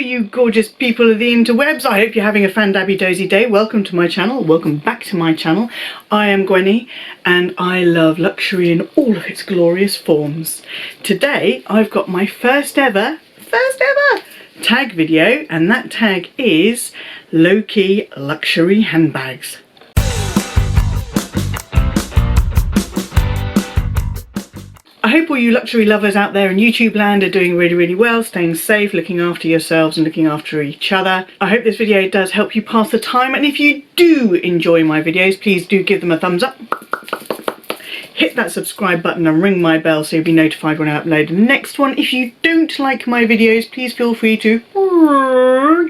you gorgeous people of the interwebs. I hope you're having a fan-dabby dozy day. Welcome to my channel. Welcome back to my channel. I am Gwenny and I love luxury in all of its glorious forms. Today I've got my first ever tag video, and that tag is low-key luxury handbags. I hope all you luxury lovers out there in YouTube land are doing really well, staying safe, looking after yourselves and looking after each other. I hope this video does help you pass the time, and if you do enjoy my videos, please do give them a thumbs up. Hit that subscribe button and ring my bell so you'll be notified when I upload the next one. If you don't like my videos, please feel free to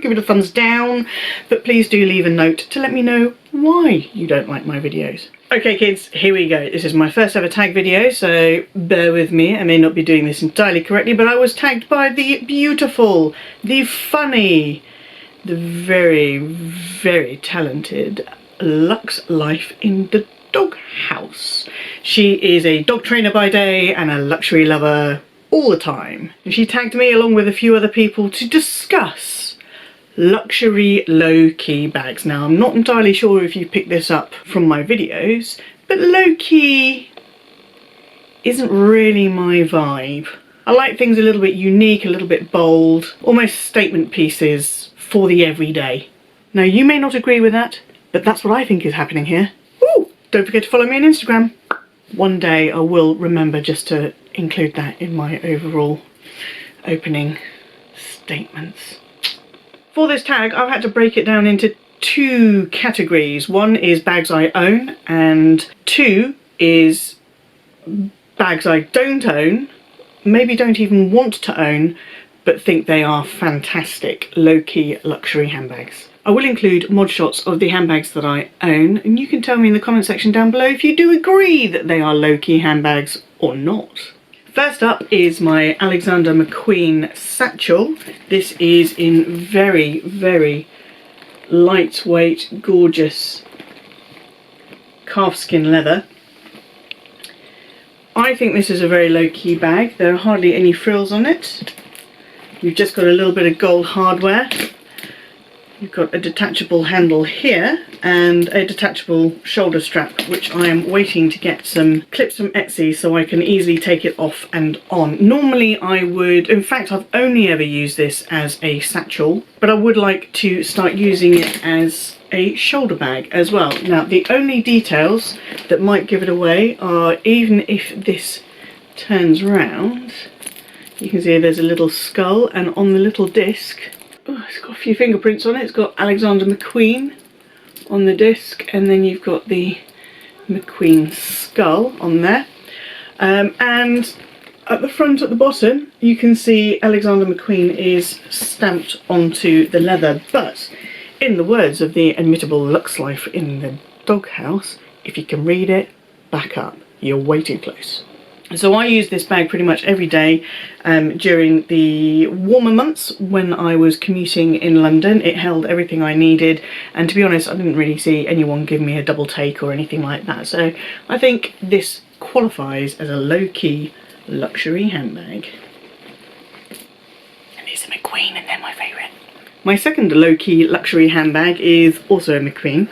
give it a thumbs down, but please do leave a note to let me know why you don't like my videos. Okay kids, here we go. This is my first ever tag video, so bear with me. I may not be doing this entirely correctly, but I was tagged by the beautiful, the funny, the very talented Luxe Life in the Doghouse. She is a dog trainer by day and a luxury lover all the time. And she tagged me along with a few other people to discuss luxury low-key bags. Now, I'm not entirely sure if you picked this up from my videos, but low-key isn't really my vibe. I like things a little bit unique, a little bit bold, almost statement pieces for the everyday. Now, you may not agree with that, but that's what I think is happening here. Ooh, don't forget to follow me on Instagram. One day I will remember just to include that in my overall opening statements. For this tag, I've had to break it down into two categories. One is bags I own, and two is bags I don't own, maybe don't even want to own, but think they are fantastic low-key luxury handbags. I will include mod shots of the handbags that I own, and you can tell me in the comment section down below if you do agree that they are low-key handbags or not. First up is my Alexander Mcqueen satchel. This is in very lightweight, gorgeous calfskin leather. I think this is a very low-key bag. There are hardly any frills on it. You've just got a little bit of gold hardware. You've got a detachable handle here and a detachable shoulder strap, which I am waiting to get some clips from Etsy so I can easily take it off and on. Normally I would, in fact I've only ever used this as a satchel, but I would like to start using it as a shoulder bag as well. Now, the only details that might give it away are, even if this turns round, you can see there's a little skull, and on the little disc, oh, it's got a few fingerprints on it. It's got Alexander Mcqueen on the disc, and then you've got the Mcqueen skull on there. And at the front, at the bottom, you can see Alexander Mcqueen is stamped onto the leather. But in the words of the inimitable Luxe Life in the Doghouse, if you can read it, back up. You're way too close. So I use this bag pretty much every day during the warmer months when I was commuting in London. It held everything I needed, and to be honest, I didn't really see anyone give me a double take or anything like that. So I think this qualifies as a low-key luxury handbag. And it's a Mcqueen, and they're my favourite. My second low-key luxury handbag is also a Mcqueen,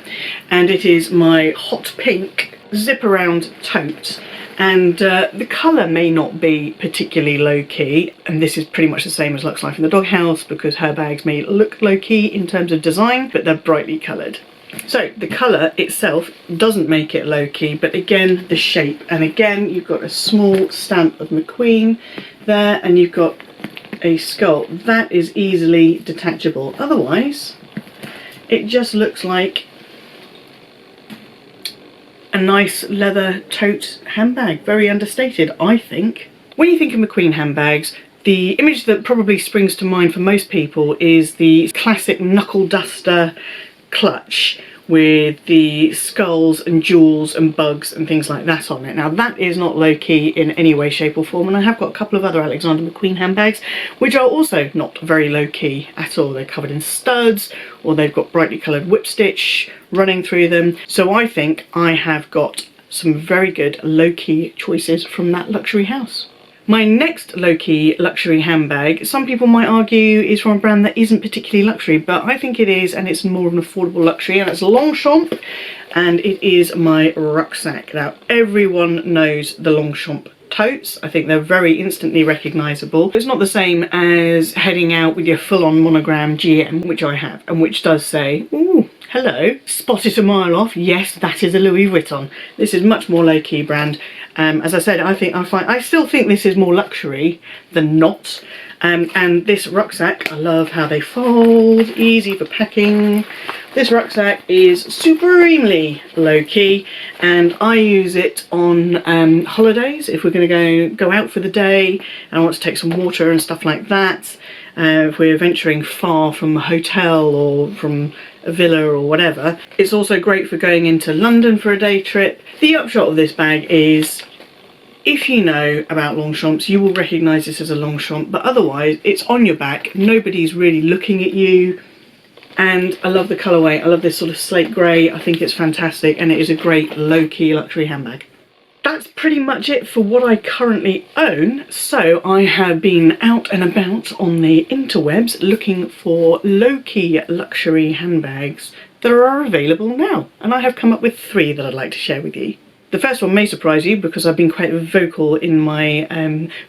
and it is my hot pink zip-around tote. And the colour may not be particularly low-key, and this is pretty much the same as Luxe Life in the Doghouse because her bags may look low-key in terms of design, but they're brightly coloured. So the colour itself doesn't make it low-key, but again the shape, and again you've got a small stamp of Mcqueen there, and you've got a skull. That is easily detachable. Otherwise it just looks like a nice leather tote handbag. Very understated, I think. When you think of Mcqueen handbags, the image that probably springs to mind for most people is the classic knuckle duster clutch with the skulls and jewels and bugs and things like that on it. Now that is not low-key in any way, shape or form, and I have got a couple of other Alexander Mcqueen handbags which are also not very low-key at all. They're covered in studs, or they've got brightly coloured whip stitch running through them. So I think I have got some very good low-key choices from that luxury house. My next low-key luxury handbag, some people might argue, is from a brand that isn't particularly luxury, but I think it is, and it's more of an affordable luxury, and it's Longchamp, and it is my Rucksack. Now, everyone knows the Longchamp totes. I think they're very instantly recognisable. It's not the same as heading out with your full-on monogram GM, which I have, and which does say, ooh, hello, spot it a mile off. Yes, that is a Louis Vuitton. This is much more low-key brand. As I said, I still think this is more luxury than not. And this rucksack, I love how they fold, easy for packing. This rucksack is supremely low-key, and I use it on holidays if we're going to go out for the day and I want to take some water and stuff like that. If we're venturing far from a hotel or from a villa or whatever. It's also great for going into London for a day trip. The upshot of this bag is, if you know about Longchamps, you will recognise this as a Longchamp, but otherwise it's on your back, nobody's really looking at you, and I love the colourway. I love this sort of slate grey. I think it's fantastic, and it is a great low-key luxury handbag. That's pretty much it for what I currently own. So I have been out and about on the interwebs looking for low-key luxury handbags that are available now, and I have come up with 3 that I'd like to share with you. The first one may surprise you because I've been quite vocal in my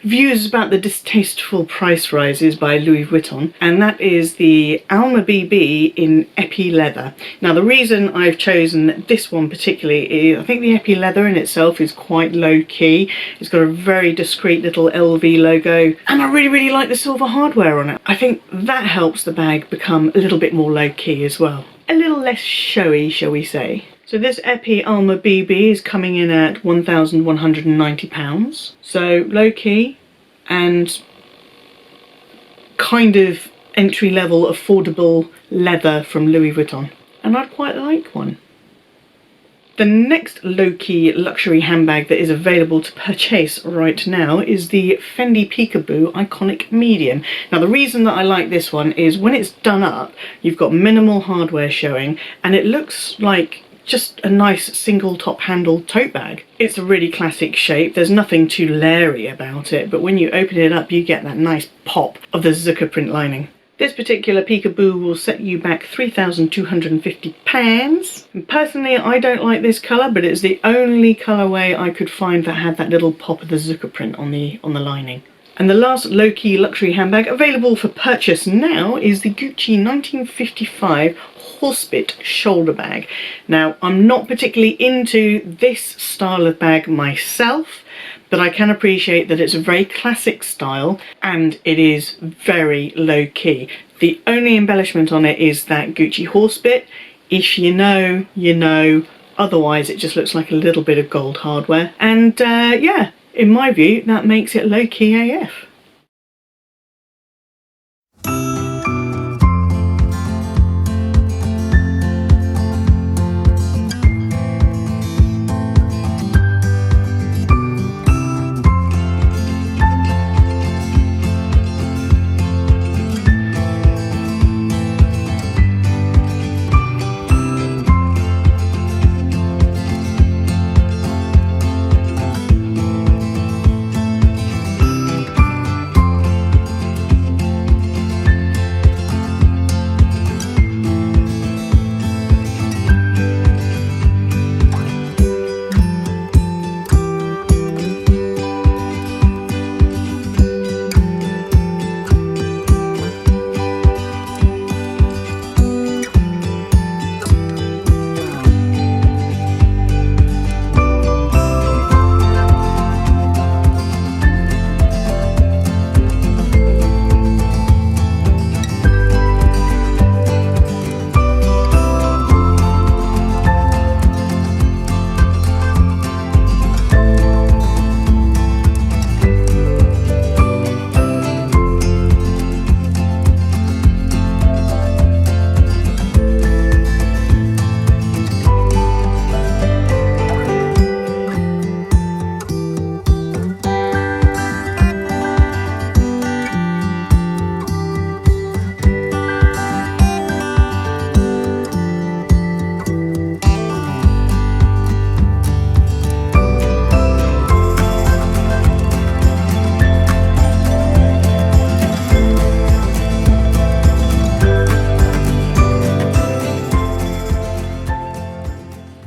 views about the distasteful price rises by Louis Vuitton, and that is the Alma BB in Epi leather. Now, the reason I've chosen this one particularly is I think the Epi leather in itself is quite low key. It's got a very discreet little LV logo, and I really like the silver hardware on it. I think that helps the bag become a little bit more low key as well. A little less showy, shall we say. So this Epi Alma BB is coming in at £1,190. So low key and kind of entry level affordable leather from Louis Vuitton. And I'd quite like one. The next low-key luxury handbag that is available to purchase right now is the Fendi Picabo Iconic Medium. Now, the reason that I like this one is when it's done up, you've got minimal hardware showing, and it looks like just a nice single top handle tote bag. It's a really classic shape. There's nothing too leery about it, but when you open it up, you get that nice pop of the Zucker print lining. This particular Picabo will set you back £3,250. And personally, I don't like this colour, but it's the only colourway I could find that had that little pop of the Zucker print on the lining. And the last low-key luxury handbag available for purchase now is the Gucci 1955 Hospit shoulder bag. Now, I'm not particularly into this style of bag myself, but I can appreciate that it's a very classic style and it is very low key. The only embellishment on it is that Gucci Hospit. If you know, you know. Otherwise, it just looks like a little bit of gold hardware. And yeah, in my view, that makes it low key AF.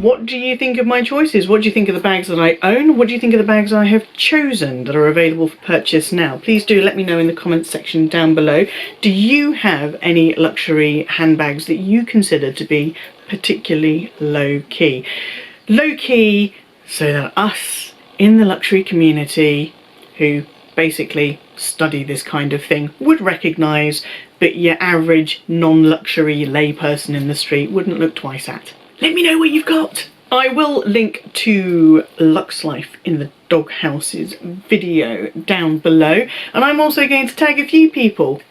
What do you think of my choices? What do you think of the bags that I own? What do you think of the bags I have chosen that are available for purchase now? Please do let me know in the comments section down below. Do you have any luxury handbags that you consider to be particularly low key? Low key so that us in the luxury community who basically study this kind of thing would recognise, but your average non-luxury layperson in the street wouldn't look twice at. Let me know what you've got. I will link to Luxe Life in the Doghouses video down below, and I'm also going to tag a few people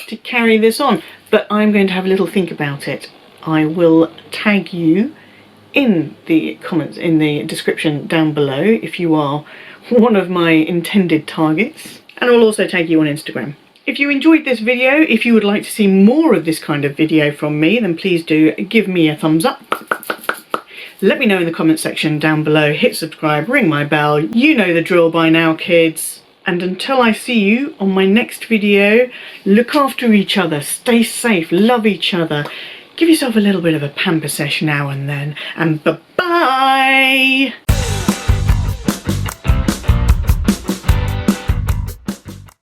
to carry this on, but I'm going to have a little think about it. I will tag you in the comments, in the description down below, if you are one of my intended targets, and I'll also tag you on Instagram. If you enjoyed this video, if you would like to see more of this kind of video from me, then please do give me a thumbs up. Let me know in the comment section down below, hit subscribe, ring my bell, you know the drill by now, kids. And until I see you on my next video, look after each other, stay safe, love each other, give yourself a little bit of a pamper sesh now and then, and bye-bye!